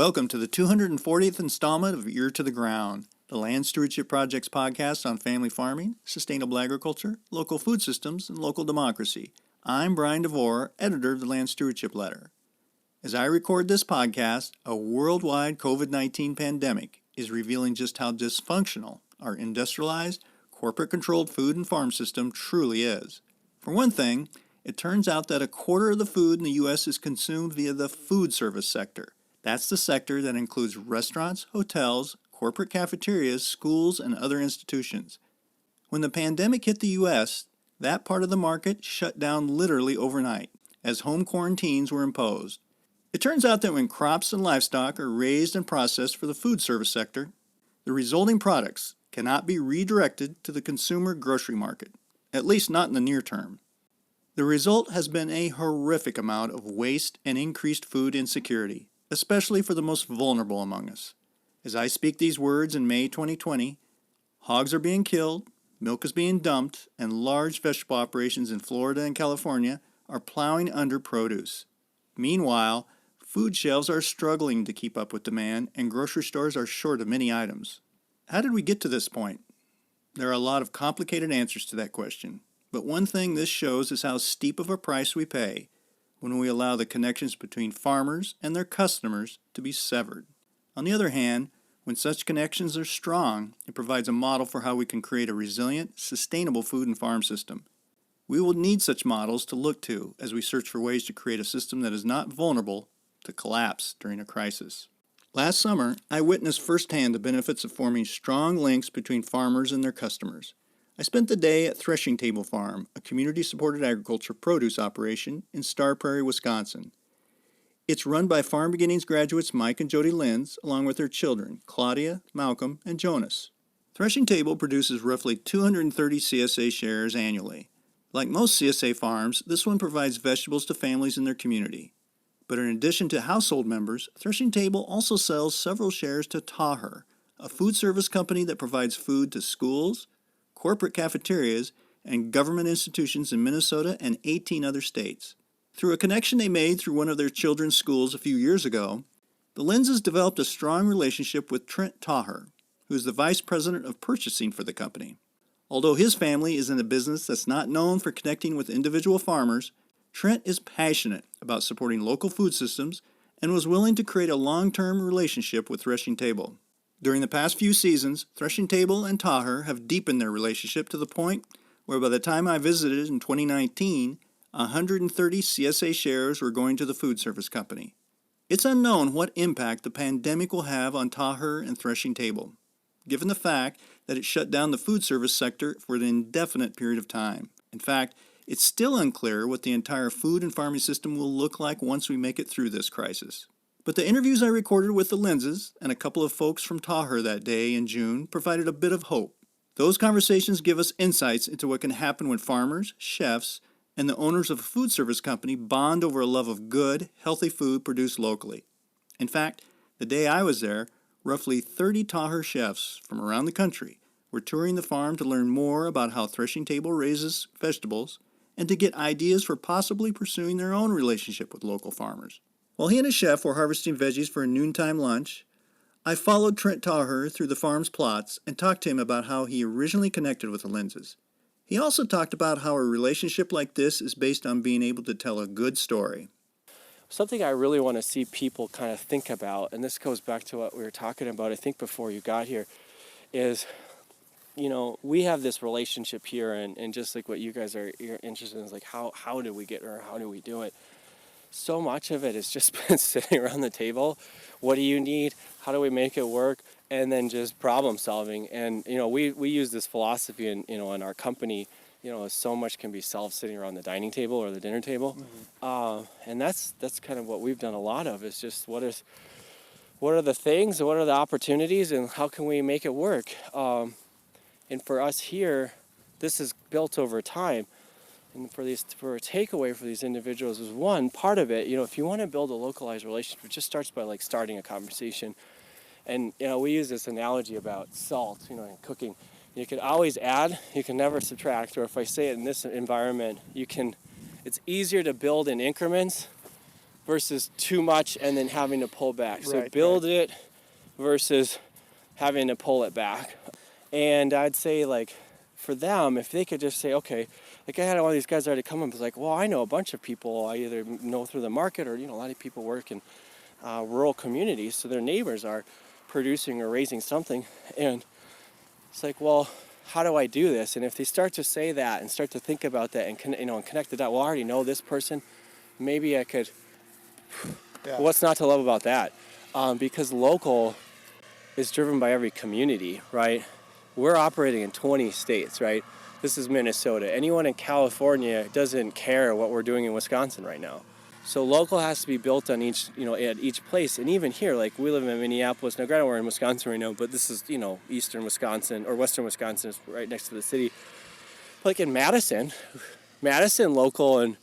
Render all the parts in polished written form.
Welcome to the 240th installment of Ear to the Ground, the Land Stewardship Project's podcast on family farming, sustainable agriculture, local food systems, and local democracy. I'm Brian DeVore, editor of the Land Stewardship Letter. As I record this podcast, a worldwide COVID-19 pandemic is revealing just how dysfunctional our industrialized, corporate-controlled food and farm system truly is. For one thing, it turns out that a quarter of the food in the U.S. is consumed via the food service sector. That's the sector that includes restaurants, hotels, corporate cafeterias, schools, and other institutions. When the pandemic hit the U.S., that part of the market shut down literally overnight, as home quarantines were imposed. It turns out that when crops and livestock are raised and processed for the food service sector, the resulting products cannot be redirected to the consumer grocery market, at least not in the near term. The result has been a horrific amount of waste and increased food insecurity, especially for the most vulnerable among us. As I speak these words in May 2020, hogs are being killed, milk is being dumped, and large vegetable operations in Florida and California are plowing under produce. Meanwhile, food shelves are struggling to keep up with demand, and grocery stores are short of many items. How did we get to this point? There are a lot of complicated answers to that question, but one thing this shows is how steep of a price we pay when we allow the connections between farmers and their customers to be severed. On the other hand, when such connections are strong, it provides a model for how we can create a resilient, sustainable food and farm system. We will need such models to look to as we search for ways to create a system that is not vulnerable to collapse during a crisis. Last summer, I witnessed firsthand the benefits of forming strong links between farmers and their customers. I spent the day at Threshing Table Farm, a community-supported agriculture produce operation in Star Prairie, Wisconsin. It's run by Farm Beginnings graduates Mike and Jody Lenz, along with their children, Claudia, Malcolm, and Jonas. Threshing Table produces roughly 230 CSA shares annually. Like most CSA farms, this one provides vegetables to families in their community. But in addition to household members, Threshing Table also sells several shares to Taher, a food service company that provides food to schools, corporate cafeterias, and government institutions in Minnesota and 18 other states. Through a connection they made through one of their children's schools a few years ago, the Lenzes developed a strong relationship with Trent Taher, who is the vice president of purchasing for the company. Although his family is in a business that's not known for connecting with individual farmers, Trent is passionate about supporting local food systems and was willing to create a long-term relationship with Threshing Table. During the past few seasons, Threshing Table and Taher have deepened their relationship to the point where by the time I visited in 2019, 130 CSA shares were going to the food service company. It's unknown what impact the pandemic will have on Taher and Threshing Table, given the fact that it shut down the food service sector for an indefinite period of time. In fact, it's still unclear what the entire food and farming system will look like once we make it through this crisis. But the interviews I recorded with the Lenzes and a couple of folks from Taher that day in June provided a bit of hope. Those conversations give us insights into what can happen when farmers, chefs, and the owners of a food service company bond over a love of good, healthy food produced locally. In fact, the day I was there, roughly 30 Taher chefs from around the country were touring the farm to learn more about how Threshing Table raises vegetables and to get ideas for possibly pursuing their own relationship with local farmers. While he and a chef were harvesting veggies for a noontime lunch, I followed Trent Taher through the farm's plots and talked to him about how he originally connected with the Lenzes. He also talked about how a relationship like this is based on being able to tell a good story. Something I really want to see people kind of think about, and this goes back to what we were talking about, I think, before you got here, is, we have this relationship here, and just like what you guys are interested in is like, how do we get her, how do we do it? So much of it has just been sitting around the table. What do you need? How do we make it work? And then just problem solving. And, we use this philosophy in our company, so much can be solved sitting around the dining table or the dinner table. Mm-hmm. And that's kind of what we've done a lot of, is just what are the things, what are the opportunities, and how can we make it work? And for us here, this is built over time. And for a takeaway for these individuals is, one part of it, if you want to build a localized relationship, it just starts by starting a conversation. And we use this analogy about salt, in cooking. You can always add, you can never subtract. Or if I say it in this environment, it's easier to build in increments versus too much and then having to pull back. So Right, build it versus having to pull it back. And I'd say, like, for them, if they could just say, okay, like I had one of these guys already come up and was like, well, I know a bunch of people I either know through the market or, a lot of people work in rural communities, so their neighbors are producing or raising something. And it's like, well, how do I do this? And if they start to say that and start to think about that and and connect it out, well, I already know this person, maybe I could. Yeah. What's not to love about that? Because local is driven by every community, right? We're operating in 20 states, right? This is Minnesota. Anyone in California doesn't care what we're doing in Wisconsin right now. So local has to be built on each, at each place. And even here, like we live in Minneapolis. Now, granted, we're in Wisconsin right now, but this is, eastern Wisconsin or western Wisconsin is right next to the city. Like in Madison, local, and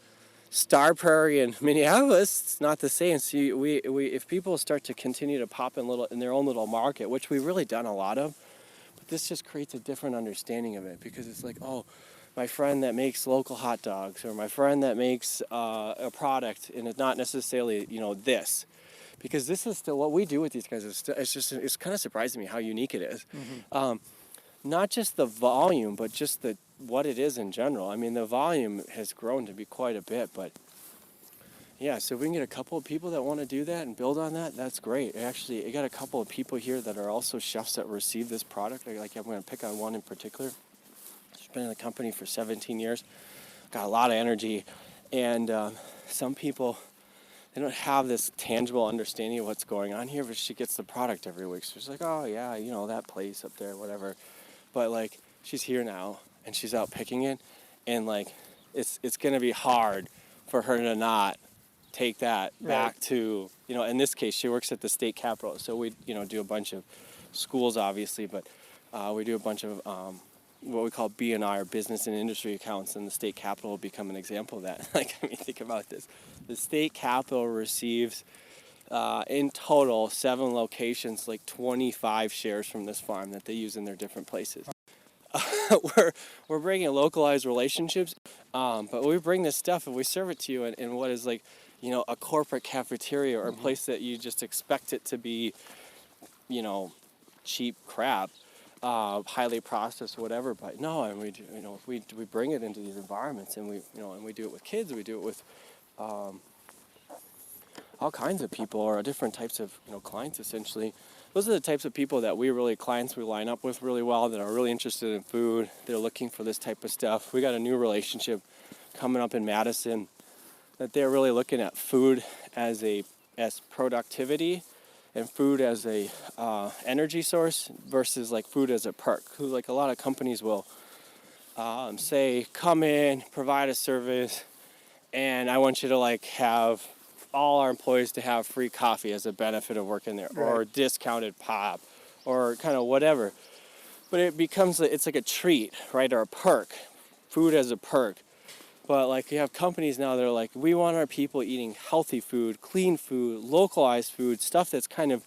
Star Prairie and Minneapolis, it's not the same. So we if people start to continue to pop in their own little market, which we've really done a lot of, but this just creates a different understanding of it, because it's like, oh, my friend that makes local hot dogs, or my friend that makes a product, and it's not necessarily this, because this is still what we do with these guys. It's kind of surprising me how unique it is. Mm-hmm. Not just the volume, but just what it is in general. I mean, the volume has grown to be quite a bit, but yeah, so if we can get a couple of people that want to do that and build on that, that's great. Actually, I got a couple of people here that are also chefs that receive this product. Like, I'm going to pick on one in particular. She's been in the company for 17 years, got a lot of energy, and some people, they don't have this tangible understanding of what's going on here, but she gets the product every week. So she's like, oh yeah, that place up there, whatever. But like, she's here now and she's out picking it, and like, it's gonna be hard for her to not take that back to, in this case, she works at the state capitol. So we, do a bunch of schools, obviously, but we do a bunch of what we call B&I, or business and industry accounts, and the state capitol will become an example of that. Like, I mean, think about this. The state capitol receives, in total, 7 locations, like 25 shares from this farm that they use in their different places. We're bringing localized relationships, but we bring this stuff and we serve it to you in what is like, a corporate cafeteria, or a place that you just expect it to be, cheap crap, highly processed, whatever. But no, and we do, we bring it into these environments, and we do it with kids. We do it with all kinds of people, or different types of clients. Essentially, those are the types of people that clients we line up with really well, that are really interested in food. They're looking for this type of stuff. We got a new relationship coming up in Madison, that they're really looking at food as productivity, and food as a energy source, versus like food as a perk. Who, like, a lot of companies will say, come in, provide a service, and I want you to like have all our employees to have free coffee as a benefit of working there, right, or discounted pop, or kind of whatever. But it becomes, it's like a treat, right, or a perk, food as a perk. But like, you have companies now that are like, we want our people eating healthy food, clean food, localized food, stuff that's kind of,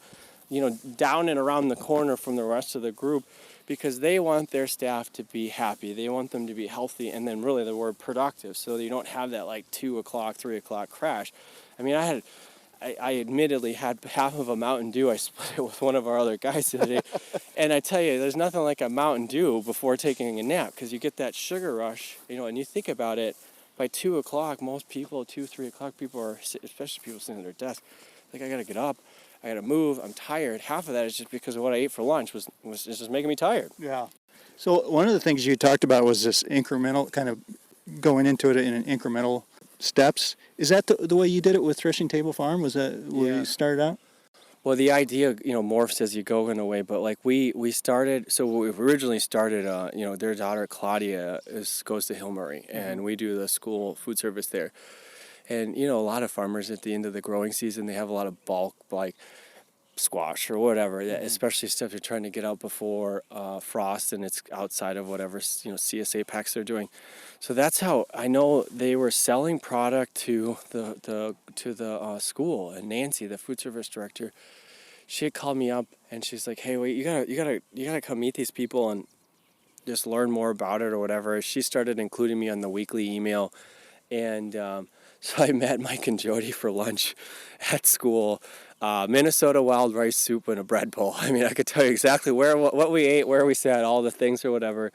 down and around the corner from the rest of the group, because they want their staff to be happy. They want them to be healthy, and then really the word productive, so that you don't have that like 2 o'clock, 3 o'clock crash. I mean, I admittedly had half of a Mountain Dew. I split it with one of our other guys the other day. And I tell you, there's nothing like a Mountain Dew before taking a nap, because you get that sugar rush, and you think about it, by 2 o'clock, most people, 2, 3 o'clock, people are, especially people sitting at their desk, like, I got to get up, I got to move, I'm tired. Half of that is just because of what I ate for lunch was just making me tired. Yeah. So one of the things you talked about was this incremental, kind of going into it in an incremental steps. Is that the way you did it with Threshing Table Farm? Was that where you started out? Well, the idea, morphs as you go in a way, but like we started, so we originally started, their daughter Claudia goes to Hill Murray, and we do the school food service there. And, a lot of farmers at the end of the growing season, they have a lot of bulk, like squash or whatever, especially stuff you're trying to get out before frost, and it's outside of whatever, CSA packs they're doing. So that's how I know they were selling product to the school. And Nancy, the food service director, she had called me up and she's like, "Hey, wait, you gotta come meet these people and just learn more about it or whatever." She started including me on the weekly email, and So I met Mike and Jody for lunch at school. Minnesota wild rice soup and a bread bowl. I mean, I could tell you exactly what we ate, where we sat, all the things or whatever.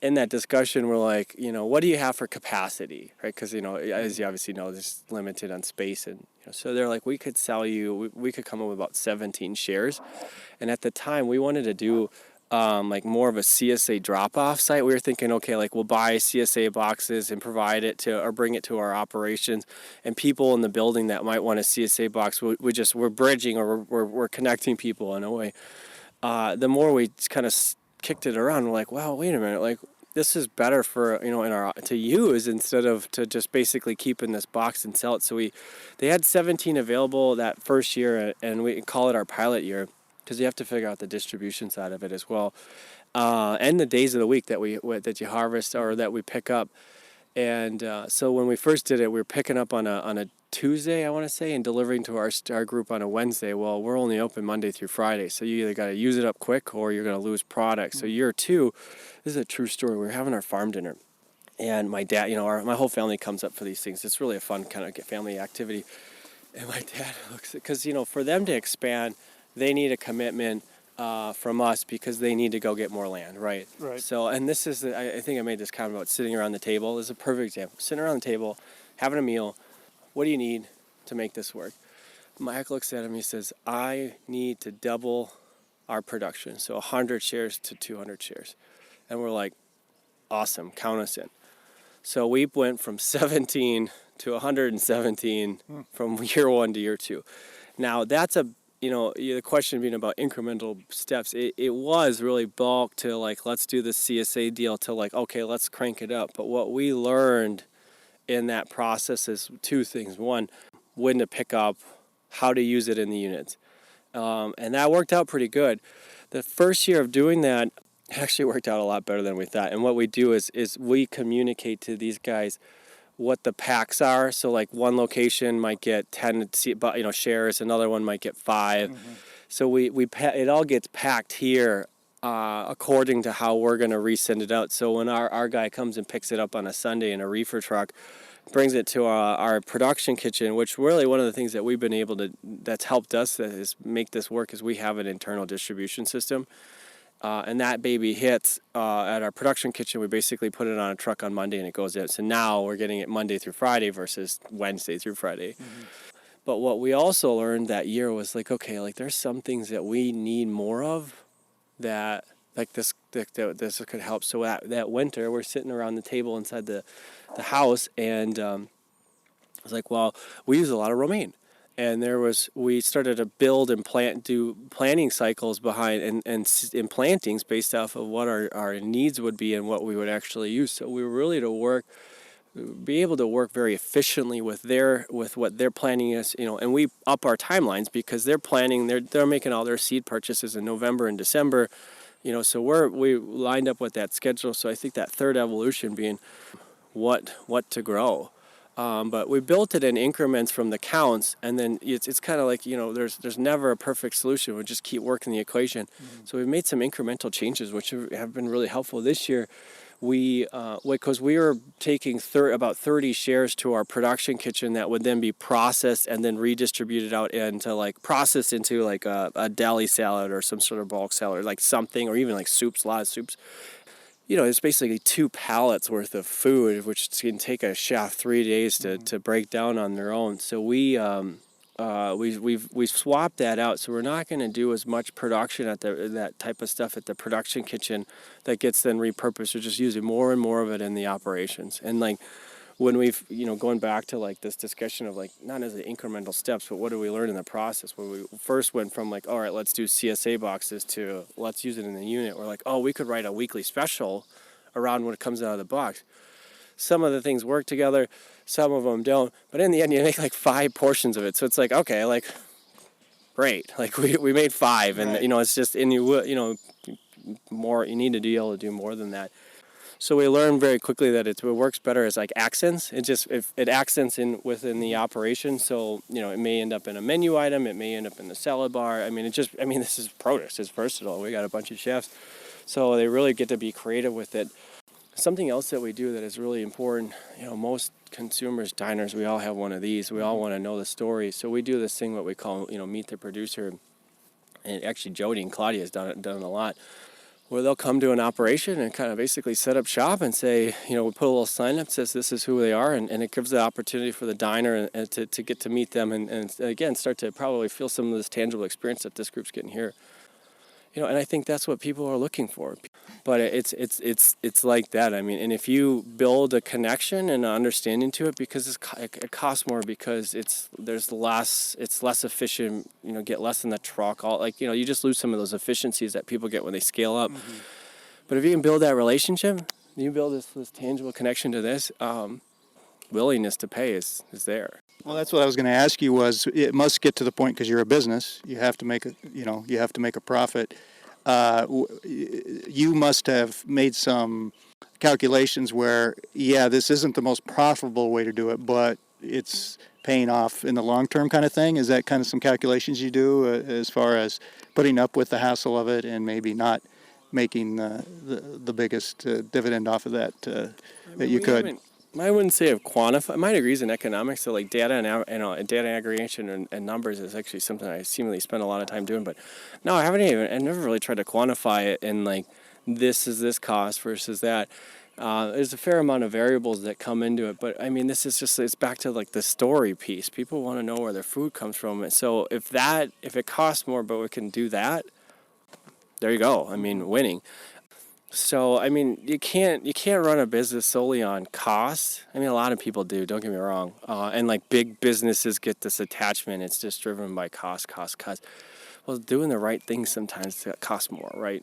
In that discussion, we're like, what do you have for capacity, right? Because, as you obviously know, there's limited on space. And so they're like, we could sell you, we could come up with about 17 shares. And at the time, we wanted to do like more of a CSA drop-off site. We were thinking, okay, like we'll buy CSA boxes and provide it to, or bring it to our operations, and people in the building that might want a CSA box, we're bridging, or we're connecting people in a way. The more we kind of kicked it around, we're like, wow, wait a minute, like this is better for to use instead of to just basically keep in this box and sell it. So they had 17 available that first year, and we call it our pilot year, because you have to figure out the distribution side of it as well, and the days of the week that you harvest or that we pick up. And so when we first did it, we were picking up on a Tuesday, I want to say, and delivering to our group on a Wednesday. Well, we're only open Monday through Friday, so you either got to use it up quick or you're going to lose product. So year two, this is a true story. We were having our farm dinner, and my dad, my whole family comes up for these things. It's really a fun kind of family activity. And my dad looks at, because for them to expand, they need a commitment from us, because they need to go get more land, right? Right. So, and this is, I think I made this comment about sitting around the table. This is a perfect example. Sitting around the table, having a meal. What do you need to make this work? Mike looks at him, he says, I need to double our production. So 100 shares to 200 shares. And we're like, awesome, count us in. So we went from 17 to 117 from year one to year two. Now that's the question being about incremental steps, it was really bulk to like, let's do the CSA deal to like, okay, let's crank it up. But what we learned in that process is two things. One, when to pick up, how to use it in the units. And that worked out pretty good. The first year of doing that actually worked out a lot better than we thought. And what we do is we communicate to these guys what the packs are. So like one location might get 10 shares, another one might get 5. Mm-hmm. So it all gets packed here according to how we're going to resend it out. So when our guy comes and picks it up on a Sunday in a reefer truck, brings it to our production kitchen, which really one of the things that we've been able to, that's helped us is make this work, is we have an internal distribution system. And that baby hits at our production kitchen. We basically put it on a truck on Monday and it goes in. So now we're getting it Monday through Friday versus Wednesday through Friday. Mm-hmm. But what we also learned that year was like, okay, like there's some things that we need more of that like this could help. So that winter, we're sitting around the table inside the house, and I was like, well, we use a lot of romaine. And we started to build and do planting cycles behind and plantings based off of what our needs would be and what we would actually use. So we were really be able to work very efficiently with what they're planning is, and we up our timelines because they're planning, they're making all their seed purchases in November and December, so we lined up with that schedule. So I think that third evolution being what to grow. But we built it in increments from the counts, and then it's kind of like, there's never a perfect solution. We just keep working the equation. Mm-hmm. So we've made some incremental changes, which have been really helpful. This year, because we were taking about 30 shares to our production kitchen that would then be processed and then redistributed out into processed into a deli salad or some sort of bulk salad, like something, or even like soups, a lot of soups. It's basically 2 pallets worth of food, which can take a chef 3 days to break down on their own. So we've swapped that out. So we're not going to do as much production at that type of stuff at the production kitchen that gets then repurposed. We're just using more and more of it in the operations. And when we've, going back to this discussion of not as the incremental steps, but what do we learn in the process? When we first went from all right, let's do CSA boxes to let's use it in the unit. We're like, oh, we could write a weekly special around when it comes out of the box. Some of the things work together, some of them don't. But in the end, you make 5 portions of it. So it's okay, great. We made 5, and right. It's just, and more. You need to be able to do more than that. So we learned very quickly that it works better as accents. It accents within the operation. So it may end up in a menu item. It may end up in the salad bar. This is produce. It's versatile. We got a bunch of chefs, so they really get to be creative with it. Something else that we do that is really important, most consumers, diners, we all have one of these. We all want to know the story. So we do this thing, what we call, meet the producer. And actually Jody and Claudia has done it a lot, where they'll come to an operation and kind of basically set up shop and say, we put a little sign up that says this is who they are, and it gives the opportunity for the diner and to get to meet them and again, start to probably feel some of this tangible experience that this group's getting here. And I think that's what people are looking for. But it's like that. I mean, and if you build a connection and an understanding to it, because it costs more, because it's less efficient. Get less in the truck. You just lose some of those efficiencies that people get when they scale up. Mm-hmm. But if you can build that relationship, you build this tangible connection to this. Willingness to pay is there. Well, that's what I was going to ask you. Was it must get to the point, because you're a business, you have to make a profit. You must have made some calculations where, this isn't the most profitable way to do it, but it's paying off in the long term, kind of thing. Is that kind of some calculations you do as far as putting up with the hassle of it and maybe not making the biggest dividend off of that that you could? I wouldn't say I've quantified. My degree's in economics, so like data and data aggregation and numbers is actually something I seemingly spend a lot of time doing. But no, I never really tried to quantify it in like this is this cost versus that. There's a fair amount of variables that come into it, but I mean, it's back to like the story piece. People want to know where their food comes from, and so if it costs more, but we can do that, there you go. I mean, winning. So, I mean, you can't run a business solely on cost. I mean, a lot of people do, don't get me wrong. And like big businesses get this attachment. It's just driven by cost. Well, doing the right thing sometimes costs more, right?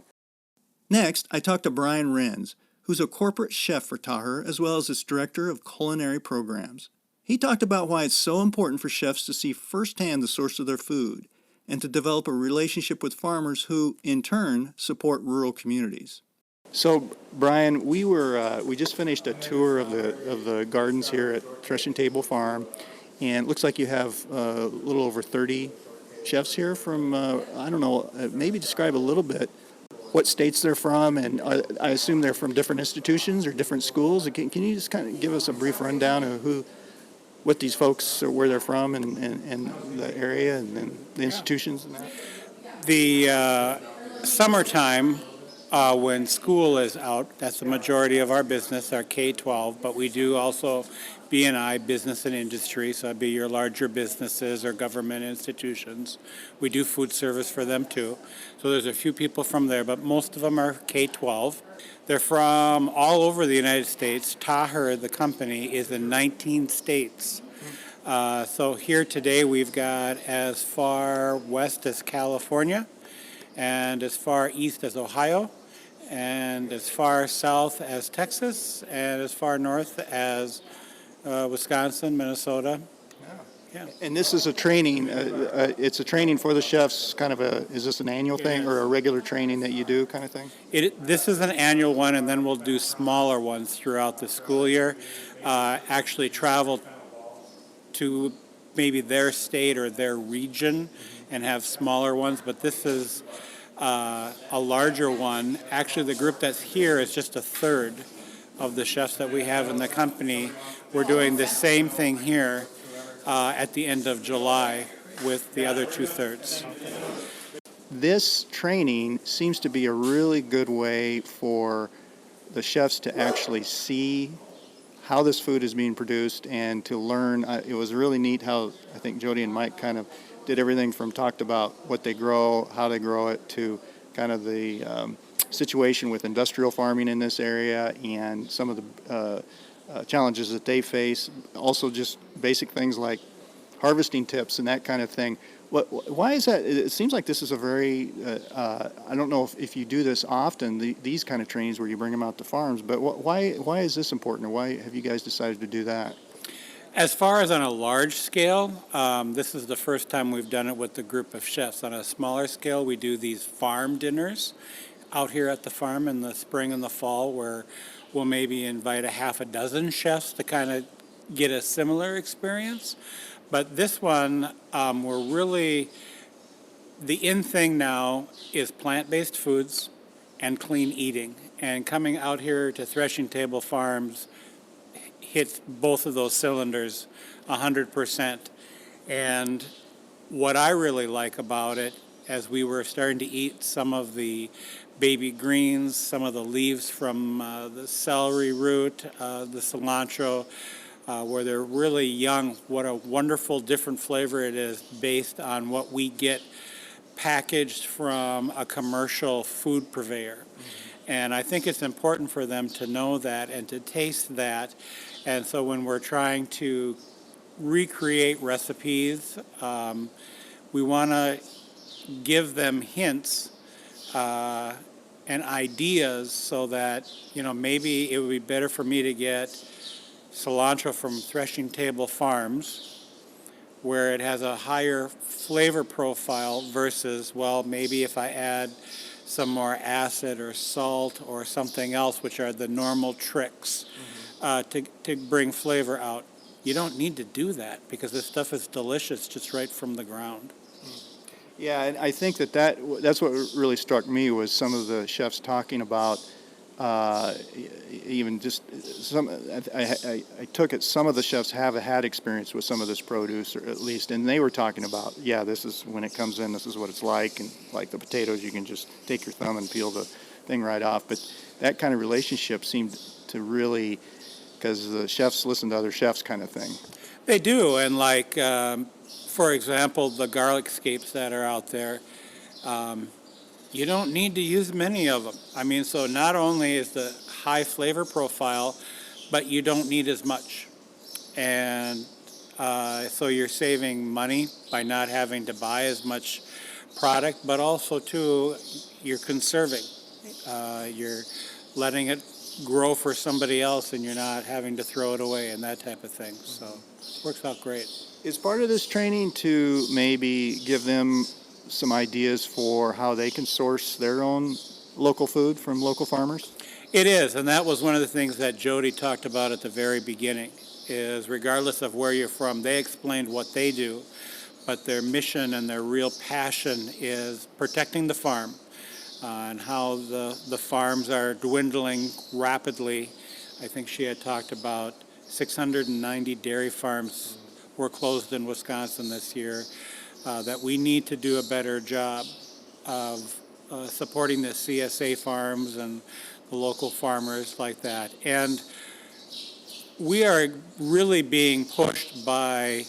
Next, I talked to Brian Renz, who's a corporate chef for Taher, as well as its director of culinary programs. He talked about why it's so important for chefs to see firsthand the source of their food and to develop a relationship with farmers who, in turn, support rural communities. So, Brian, we just finished a tour of the gardens here at Threshing Table Farm, and it looks like you have a little over 30 chefs here from, I don't know, maybe describe a little bit what states they're from, and I assume they're from different institutions or different schools. Can you just kind of give us a brief rundown of what these folks, where they're from, and the area and the institutions? And that? The summertime, when school is out, that's the majority of our business, our K-12, but we do also B&I, business and industry, so that'd be your larger businesses or government institutions. We do food service for them too. So there's a few people from there, but most of them are K-12. They're from all over the United States. Taher, the company, is in 19 states. So here today we've got as far west as California and as far east as Ohio, and as far south as Texas, and as far north as Wisconsin, Minnesota. Yeah. And this is a training, it's a training for the chefs, kind of is this an annual thing or a regular training that you do kind of thing? This is an annual one, and then we'll do smaller ones throughout the school year. Actually travel to maybe their state or their region and have smaller ones, but this is a larger one. Actually, the group that's here is just a third of the chefs that we have in the company. We're doing the same thing here at the end of July with the other 2/3. This training seems to be a really good way for the chefs to actually see how this food is being produced and to learn. It was really neat how I think Jody and Mike kind of did everything from talked about what they grow, how they grow it, to kind of the situation with industrial farming in this area and some of the challenges that they face. Also just basic things like harvesting tips and that kind of thing. Why is that? It seems like this is a very, I don't know if you do this often, these kind of trainings where you bring them out to farms, but why is this important, or why have you guys decided to do that? As far as on a large scale, this is the first time we've done it with a group of chefs. On a smaller scale, we do these farm dinners out here at the farm in the spring and the fall, where we'll maybe invite a half a dozen chefs to kind of get a similar experience. But this one, we're really, the in thing now is plant-based foods and clean eating. And coming out here to Threshing Table Farms hits both of those cylinders 100%. And what I really like about it, as we were starting to eat some of the baby greens, some of the leaves from the celery root, the cilantro, where they're really young, what a wonderful different flavor it is based on what we get packaged from a commercial food purveyor. And I think it's important for them to know that and to taste that. And so when we're trying to recreate recipes, we want to give them hints and ideas so that, maybe it would be better for me to get cilantro from Threshing Table Farms, where it has a higher flavor profile versus, maybe if I add some more acid or salt or something else, which are the normal tricks to bring flavor out. You don't need to do that because this stuff is delicious just right from the ground. Yeah, and I think that's what really struck me was some of the chefs talking about even just some. I took it. Some of the chefs have had experience with some of this produce, or at least, and they were talking about, this is when it comes in. This is what it's like, and like the potatoes, you can just take your thumb and peel the thing right off. But that kind of relationship seemed to really, because the chefs listen to other chefs, kind of thing. They do, and like. For example, the garlic scapes that are out there, you don't need to use many of them. I mean, so not only is the high flavor profile, but you don't need as much. And so you're saving money by not having to buy as much product, but also, too, you're conserving. You're letting it grow for somebody else, and you're not having to throw it away and that type of thing. So it works out great. Is part of this training to maybe give them some ideas for how they can source their own local food from local farmers? It is, and that was one of the things that Jody talked about at the very beginning, is regardless of where you're from, they explained what they do, but their mission and their real passion is protecting the farm and how the farms are dwindling rapidly. I think she had talked about 690 dairy farms were closed in Wisconsin this year, that we need to do a better job of supporting the CSA farms and the local farmers like that. And we are really being pushed by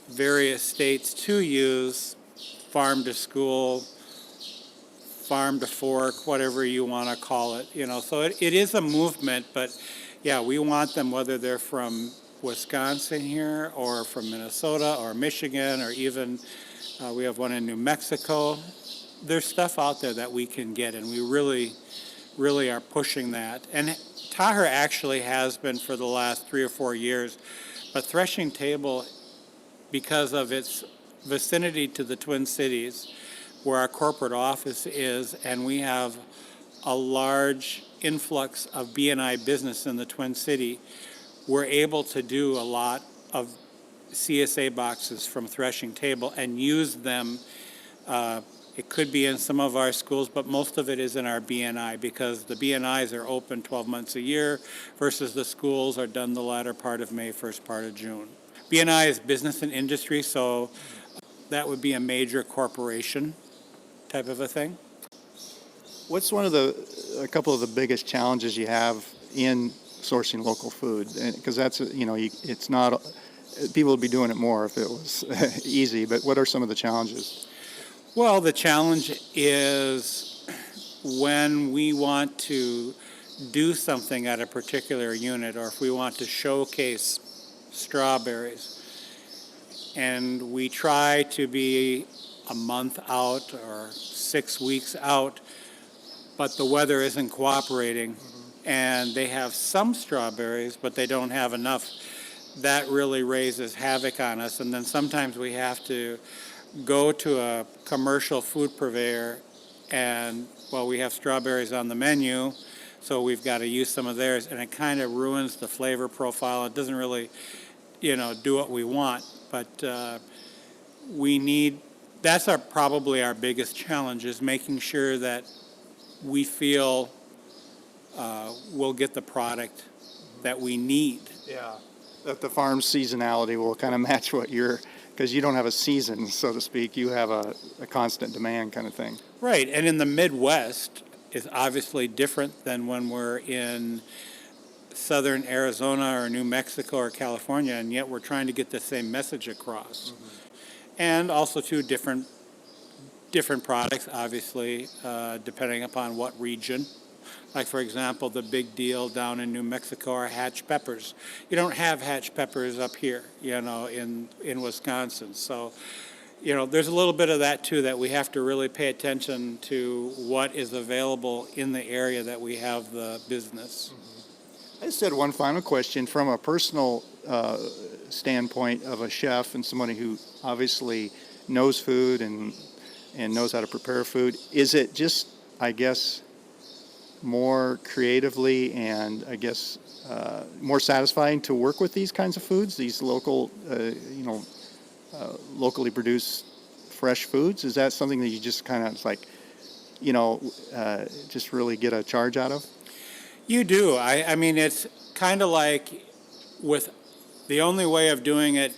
various states to use farm to school, farm to fork, whatever you want to call it. So it is a movement, but we want them, whether they're from Wisconsin here or from Minnesota or Michigan, or even we have one in New Mexico. There's stuff out there that we can get, and we really are pushing that. And Taher actually has been for the last 3 or 4 years, but Threshing Table, because of its vicinity to the Twin Cities, where our corporate office is, and we have a large influx of B&I business in the Twin City, we're able to do a lot of CSA boxes from Threshing Table and use them. It could be in some of our schools, but most of it is in our B&I because the B&Is are open 12 months a year versus the schools are done the latter part of May, first part of June. B&I is business and industry, so that would be a major corporation type of a thing. What's a couple of the biggest challenges you have in sourcing local food? Because that's, it's not, people would be doing it more if it was easy, but what are some of the challenges? Well, the challenge is when we want to do something at a particular unit, or if we want to showcase strawberries, and we try to be a month out or 6 weeks out, but the weather isn't cooperating, and they have some strawberries, but they don't have enough, that really raises havoc on us. And then sometimes we have to go to a commercial food purveyor and, we have strawberries on the menu, so we've got to use some of theirs, and it kind of ruins the flavor profile. It doesn't really, do what we want, but that's probably our biggest challenge, is making sure that we feel we'll get the product that we need. Yeah. That the farm's seasonality will kind of match what you're, because you don't have a season, so to speak. You have a constant demand kind of thing. Right, and in the Midwest is obviously different than when we're in southern Arizona or New Mexico or California, and yet we're trying to get the same message across. And also two different products, obviously, depending upon what region. Like, for example, the big deal down in New Mexico are hatch peppers. You don't have hatch peppers up here, in Wisconsin. So, there's a little bit of that, too, that we have to really pay attention to what is available in the area that we have the business. I just had one final question from a personal standpoint of a chef and somebody who obviously knows food and knows how to prepare food. Is it just, I guess, more creatively and I guess more satisfying to work with these kinds of foods, these local, locally produced fresh foods? Is that something that you just kind of like, just really get a charge out of? You do. I mean, it's kind of like with the only way of doing it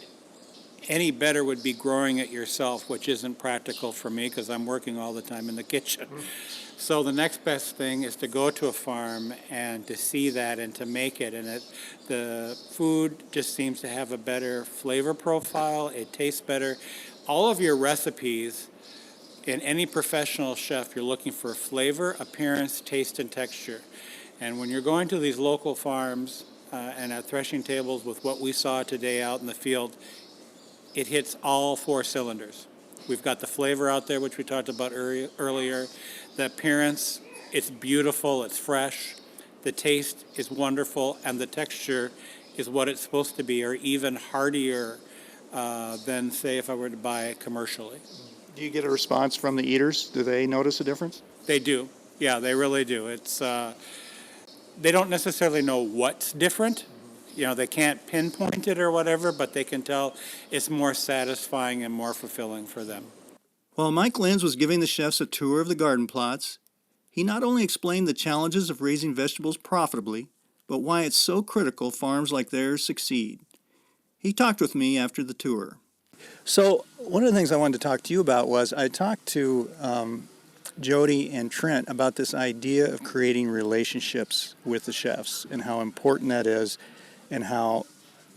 any better would be growing it yourself, which isn't practical for me because I'm working all the time in the kitchen. So the next best thing is to go to a farm and to see that and to make it. And the food just seems to have a better flavor profile. It tastes better. All of your recipes in any professional chef, you're looking for flavor, appearance, taste, and texture. And when you're going to these local farms and at threshing tables with what we saw today out in the field, it hits all four cylinders. We've got the flavor out there, which we talked about earlier. The appearance, it's beautiful, it's fresh. The taste is wonderful, and the texture is what it's supposed to be, or even heartier than, say, if I were to buy it commercially. Do you get a response from the eaters? Do they notice a difference? They do. Yeah, they really do. It's they don't necessarily know what's different. They can't pinpoint it or whatever, but they can tell it's more satisfying and more fulfilling for them. While Mike Lenz was giving the chefs a tour of the garden plots, he not only explained the challenges of raising vegetables profitably, but why it's so critical farms like theirs succeed. He talked with me after the tour. So one of the things I wanted to talk to you about was I talked to Jody and Trent about this idea of creating relationships with the chefs and how important that is, and how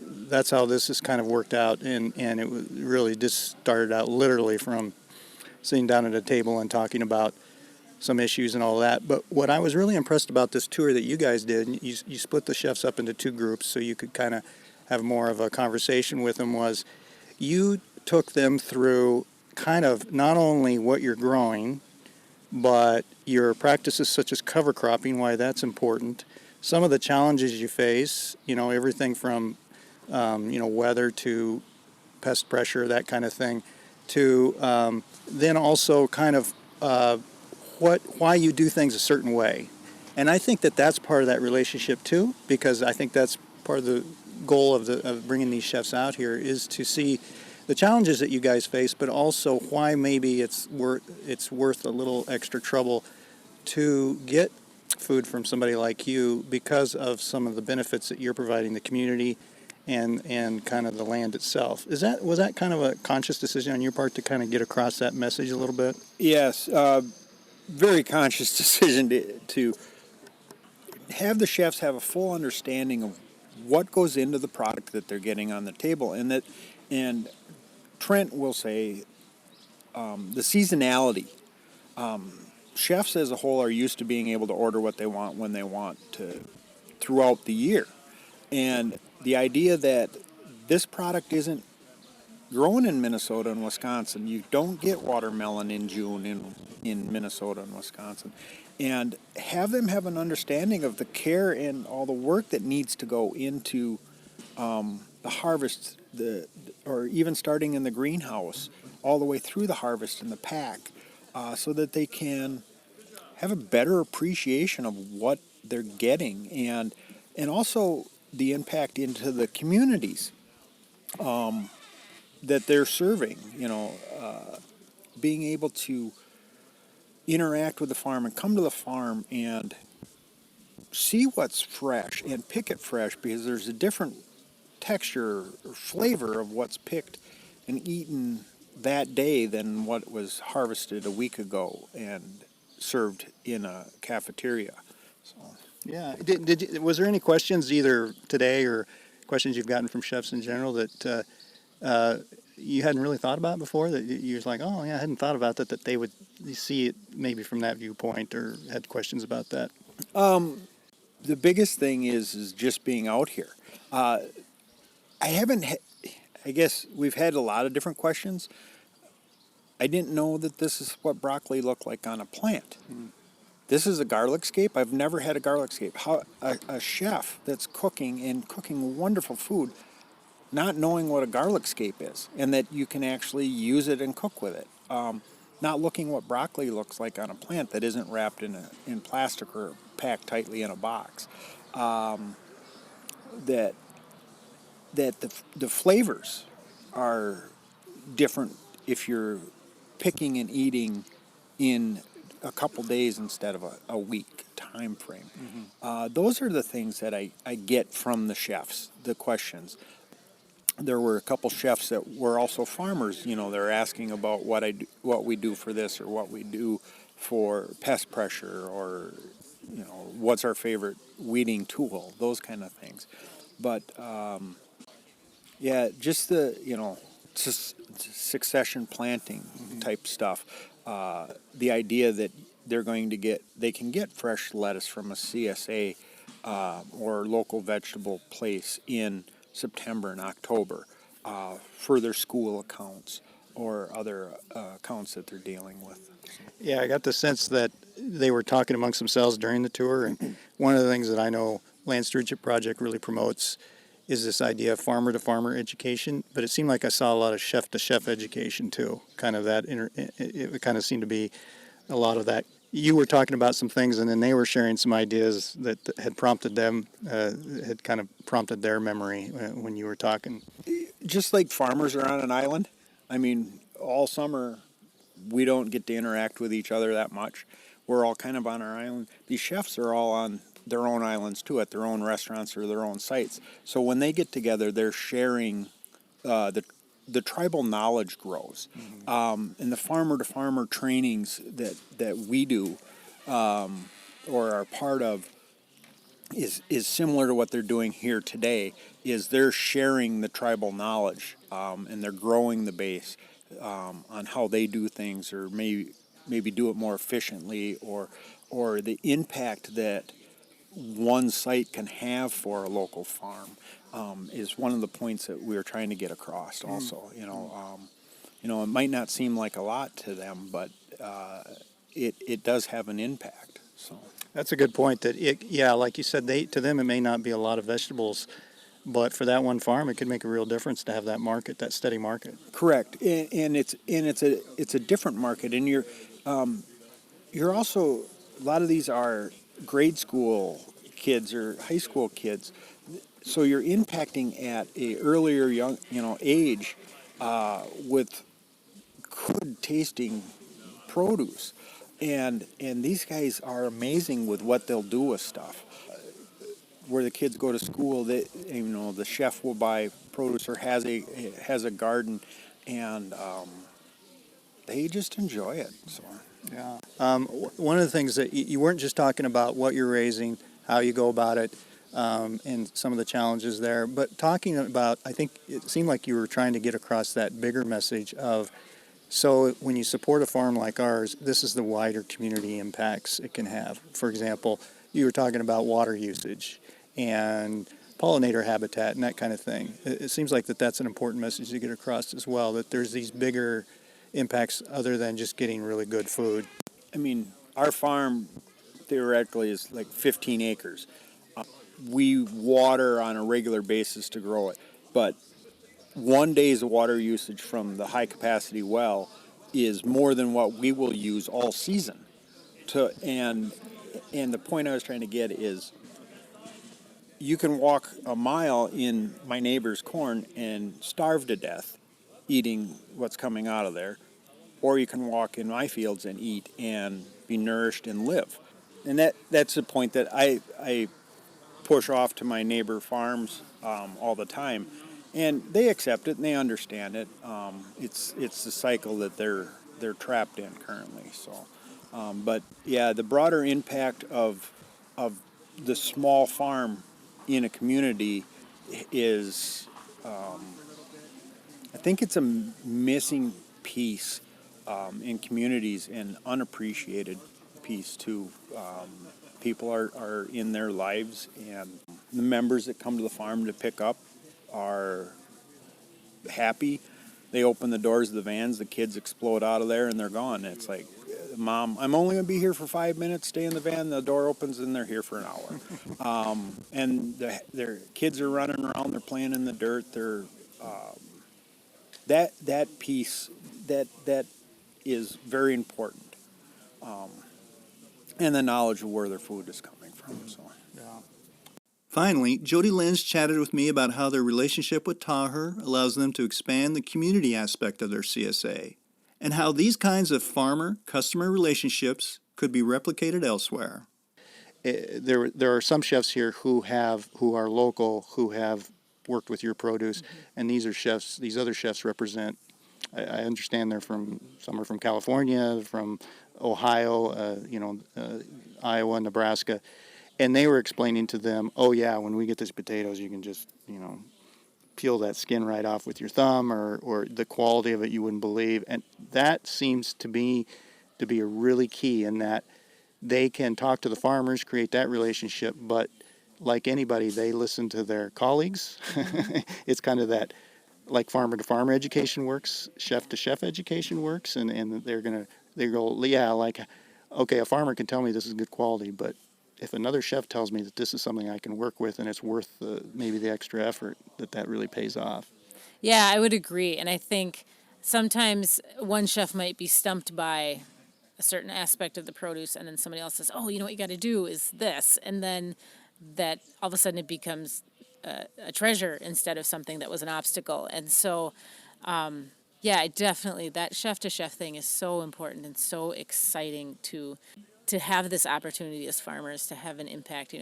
that's how this has kind of worked out. And it really just started out literally from sitting down at a table and talking about some issues and all that. But what I was really impressed about this tour that you guys did, you split the chefs up into two groups so you could kind of have more of a conversation with them, was you took them through kind of not only what you're growing, but your practices such as cover cropping, why that's important, some of the challenges you face, everything from, weather to pest pressure, that kind of thing, to then also kind of why you do things a certain way. And I think that that's part of that relationship too, because I think that's part of the goal of bringing these chefs out here is to see the challenges that you guys face, but also why maybe it's worth a little extra trouble to get food from somebody like you because of some of the benefits that you're providing the community and kind of the land itself. Was that kind of a conscious decision on your part to kind of get across that message a little bit? Yes, very conscious decision to have the chefs have a full understanding of what goes into the product that they're getting on the table, and Trent will say the seasonality. Chefs as a whole are used to being able to order what they want when they want to throughout the year. And the idea that this product isn't grown in Minnesota and Wisconsin, you don't get watermelon in June in Minnesota and Wisconsin, and have them have an understanding of the care and all the work that needs to go into the harvest, or even starting in the greenhouse, all the way through the harvest and the pack, so that they can have a better appreciation of what they're getting, and also the impact into the communities that they're serving. Being able to interact with the farm and come to the farm and see what's fresh and pick it fresh, because there's a different texture or flavor of what's picked and eaten that day than what was harvested a week ago and served in a cafeteria. So, Yeah. Was there any questions either today or questions you've gotten from chefs in general that you hadn't really thought about before, that you was like, oh yeah, I hadn't thought about that, that they would see it maybe from that viewpoint, or had questions about that? the biggest thing is just being out here. I haven't. I guess we've had a lot of different questions. I didn't know that this is what broccoli looked like on a plant. This is a garlic scape. I've never had a garlic scape. How a chef that's cooking wonderful food, not knowing what a garlic scape is, and that you can actually use it and cook with it. Not looking what broccoli looks like on a plant that isn't wrapped in plastic or packed tightly in a box. That the flavors are different if you're picking and eating in a couple days instead of a week time frame. Those are the things that I get from the chefs, the questions. There were a couple chefs that were also farmers. You know, they're asking about what we do for this, or what we do for pest pressure, or what's our favorite weeding tool, those kind of things. But yeah, just the succession planting type stuff. The idea that they can get fresh lettuce from a CSA or local vegetable place in September and October for their school accounts or other accounts that they're dealing with. Yeah, I got the sense that they were talking amongst themselves during the tour, and one of the things that I know Land Stewardship Project really promotes is this idea of farmer-to-farmer education, but it seemed like I saw a lot of chef-to-chef education too. Kind of that, it kind of seemed to be a lot of that. You were talking about some things, and then they were sharing some ideas that had prompted them, had kind of prompted their memory when you were talking. Just like farmers are on an island. I mean, all summer we don't get to interact with each other that much. We're all kind of on our island. These chefs are all on their own islands too, at their own restaurants or their own sites. So when they get together, they're sharing the tribal knowledge grows. And the farmer-to-farmer trainings that we do or are part of is similar to what they're doing here today. Is they're sharing the tribal knowledge and they're growing the base on how they do things, or maybe do it more efficiently, or the impact that one site can have for a local farm is one of the points that we're trying to get across. Also, it might not seem like a lot to them, but it does have an impact. So That's a good point. Like you said, to them it may not be a lot of vegetables, but for that one farm, it could make a real difference to have that market, that steady market. correct, and it's a different market, and you're also, a lot of these are grade school kids or high school kids, so you're impacting at a earlier age with good tasting produce, and these guys are amazing with what they'll do with stuff. Where the kids go to school, the chef will buy produce or has a garden, and they just enjoy it. So. Yeah. One of the things that you weren't just talking about what you're raising, how you go about it, and some of the challenges there, but talking about, I think it seemed like you were trying to get across that bigger message of, so when you support a farm like ours, this is the wider community impacts it can have. For example, you were talking about water usage and pollinator habitat and that kind of thing. It seems like that's an important message to get across as well, that there's these bigger impacts other than just getting really good food. I mean, our farm theoretically is like 15 acres. We water on a regular basis to grow it, but one day's water usage from the high capacity well is more than what we will use all season. And the point I was trying to get is, you can walk a mile in my neighbor's corn and starve to death eating what's coming out of there, or you can walk in my fields and eat and be nourished, and live. And that's a point that I push off to my neighbor farms all the time, and they accept it and they understand it. It's the cycle that they're trapped in currently. So, but yeah, the broader impact of the small farm in a community is, I think it's a missing piece in communities, and unappreciated piece too. People are in their lives, and the members that come to the farm to pick up are happy. They open the doors of the vans, the kids explode out of there, and they're gone. It's like, Mom, I'm only going to be here for 5 minutes. Stay in the van. The door opens, and they're here for an hour. And their kids are running around. They're playing in the dirt. They're that piece that is very important. And the knowledge of where their food is coming from. So. Finally, Jody Lenz chatted with me about how their relationship with Taher allows them to expand the community aspect of their CSA, and how these kinds of farmer-customer relationships could be replicated elsewhere. There are some chefs here who are local, who have worked with your produce, and these other chefs represent, I understand some are from California, from Ohio, Iowa, Nebraska, and they were explaining to them, oh yeah, when we get these potatoes, you can just, peel that skin right off with your thumb, or the quality of it you wouldn't believe. And that seems to be a really key, in that they can talk to the farmers, create that relationship, but like anybody, they listen to their colleagues. It's kind of that, like farmer to farmer education works, chef to chef education works, and they go, yeah, like, okay, a farmer can tell me this is good quality, but if another chef tells me that this is something I can work with and it's worth maybe the extra effort, that really pays off. Yeah, I would agree. And I think sometimes one chef might be stumped by a certain aspect of the produce, and then somebody else says, oh, what you got to do is this. And then that all of a sudden it becomes a treasure instead of something that was an obstacle. And so, yeah, definitely that chef to chef thing is so important and so exciting to have this opportunity as farmers to have an impact.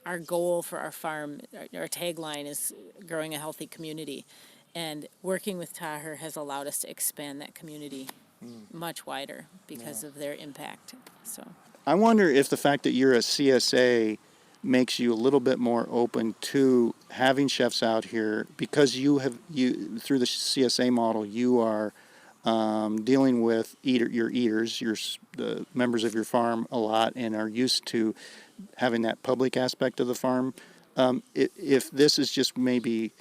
Our goal for our farm, our tagline is growing a healthy community, and working with Taher has allowed us to expand that community much wider because of their impact. So I wonder if the fact that you're a CSA makes you a little bit more open to having chefs out here, because you through the CSA model, you are dealing with your eaters, the members of your farm a lot, and are used to having that public aspect of the farm. If this is just maybe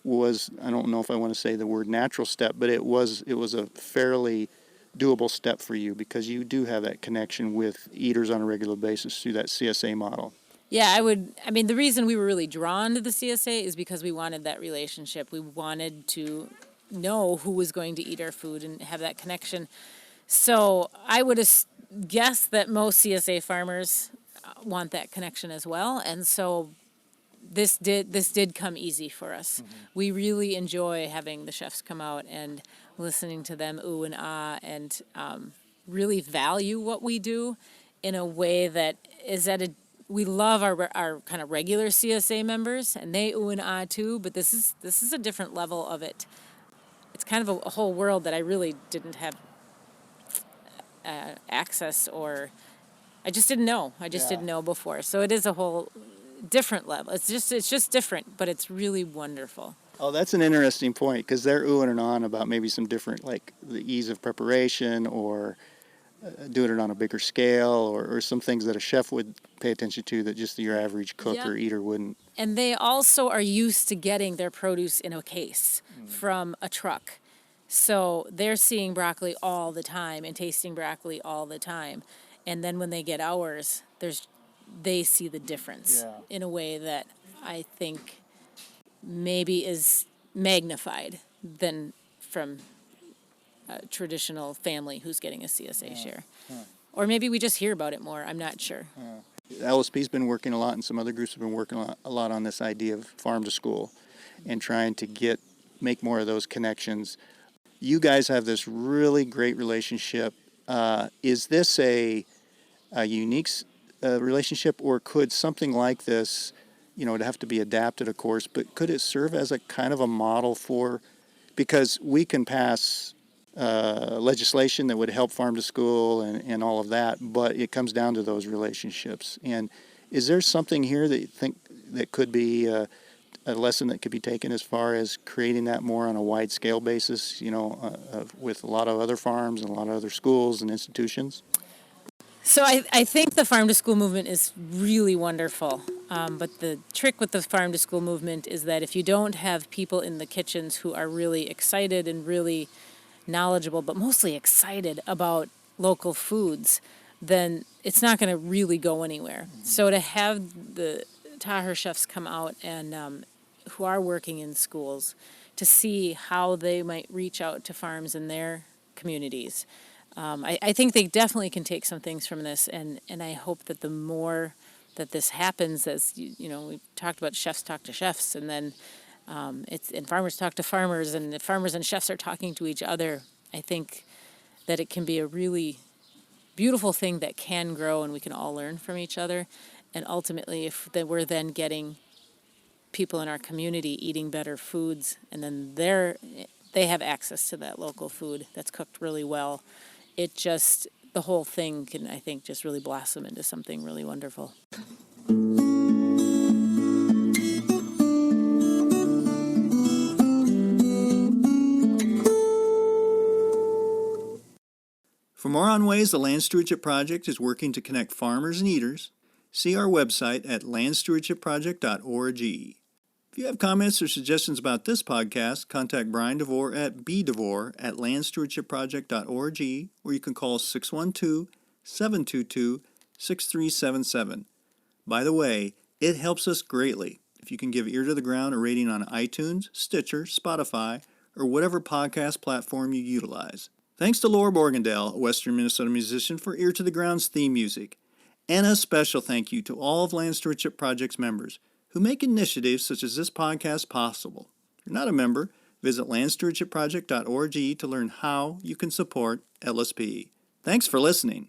I don't know if I want to say the word natural step, but it was a fairly doable step for you, because you do have that connection with eaters on a regular basis through that CSA model. yeah, the reason we were really drawn to the CSA is because we wanted that relationship. We wanted to know who was going to eat our food and have that connection. So I would guess that most CSA farmers want that connection as well. And so this did come easy for us. Mm-hmm. We really enjoy having the chefs come out and listening to them ooh and ah, and really value what we do in a way that is we love our kind of regular CSA members, and they ooh and ah too, but this is a different level of it. It's kind of a whole world that I really didn't have access, or I just didn't know. Didn't know before. So it is a whole different level. It's just different, but it's really wonderful. Oh, that's an interesting point, because they're oohing and on about maybe some different, like the ease of preparation, or doing it on a bigger scale, or some things that a chef would pay attention to that just your average cook or eater wouldn't. And they also are used to getting their produce in a case from a truck. So they're seeing broccoli all the time and tasting broccoli all the time. And then when they get ours, they see the difference in a way that I think maybe is magnified than from a traditional family who's getting a CSA share. Or maybe we just hear about it more. I'm not sure. LSP's been working a lot, and some other groups have been working a lot on this idea of farm to school and trying to make more of those connections. You guys have this really great relationship is this a unique relationship, or could something like this, it'd have to be adapted, of course, but could it serve as a kind of a model for, because we can pass legislation that would help farm to school and all of that, but it comes down to those relationships. And is there something here that you think that could be a lesson that could be taken as far as creating that more on a wide scale basis, with a lot of other farms and a lot of other schools and institutions? So I think the farm to school movement is really wonderful. But the trick with the farm to school movement is that if you don't have people in the kitchens who are really excited and really knowledgeable, but mostly excited about local foods, then it's not going to really go anywhere. So to have the Taher chefs come out and who are working in schools to see how they might reach out to farms in their communities, I think they definitely can take some things from this, and I hope that the more that this happens, as we've talked about, chefs talk to chefs, and then and farmers talk to farmers, and if farmers and chefs are talking to each other, I think that it can be a really beautiful thing that can grow, and we can all learn from each other. And ultimately, if we're then getting people in our community eating better foods, and then they have access to that local food that's cooked really well, the whole thing can, I think, just really blossom into something really wonderful. For more on ways the Land Stewardship Project is working to connect farmers and eaters, see our website at landstewardshipproject.org. If you have comments or suggestions about this podcast, contact Brian DeVore at bdevore@landstewardshipproject.org, or you can call 612-722-6377. By the way, it helps us greatly if you can give Ear to the Ground a rating on iTunes, Stitcher, Spotify, or whatever podcast platform you utilize. Thanks to Laura Borgendale, a Western Minnesota musician, for Ear to the Ground's theme music. And a special thank you to all of Land Stewardship Project's members who make initiatives such as this podcast possible. If you're not a member, visit landstewardshipproject.org to learn how you can support LSP. Thanks for listening.